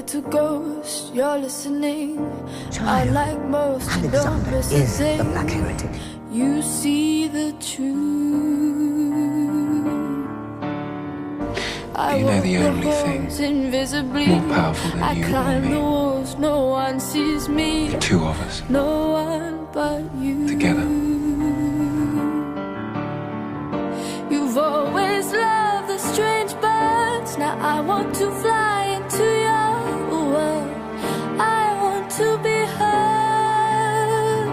to ghost, you're listening. I Child, like most, you don't Alexander miss a is the thing. Black Heretic. You see the truth. You know the only thing more powerful than you or me. Walls, no one sees me. The two of us. No one but you. Together. You've always loved the strange birds. Now I want to fly into your world. I want to be heard.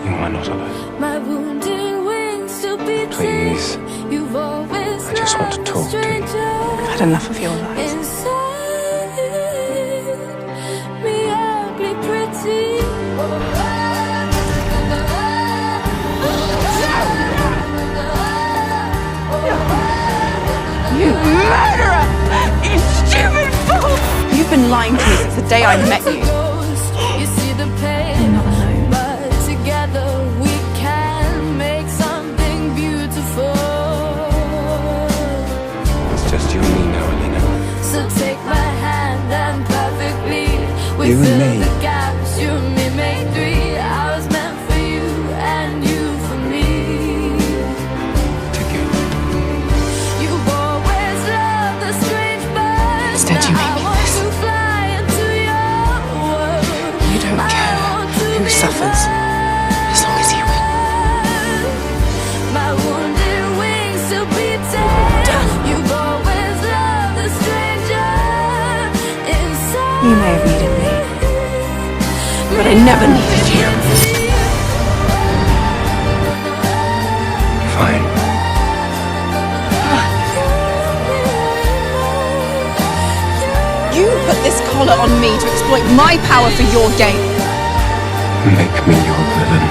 You are not alone. My wounded wings still beating. Please. You've always I just want to talk to you. I've had enough of your lies. Inside me ugly pretty. You murderer! You stupid fool! You've been lying to me since the day I met you. You see the pain. You're not alone. But together we can make something beautiful. It's just you and me now, Alina. So take my hand and perfectly we You and fill me. the gaps. You and me made three. I was meant for you and you for me. Together. You've always loved the strange birds. Instead you made me Now I want this. to fly into your world. You don't care who suffers, as long as you win. My wounded wings still beating. You've always loved the stranger inside. You may have needed me, but I never needed you. Fine. You put this collar on me to exploit my power for your gain. Make me your villain.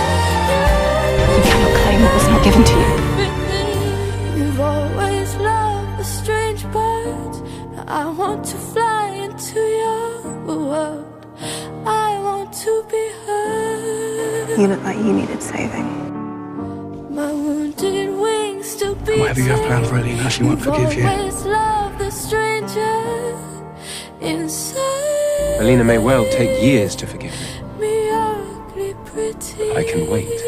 You cannot claim what was not given to you. You've always loved the strange birds. Now I want to fly into your world. I want to be heard. You look like you needed saving. My wounded wings still beating. Whatever you have planned for Alina, she won't forgive you. Always loved the stranger inside. Alina may well take years to forgive me. Me ugly pretty. I can wait.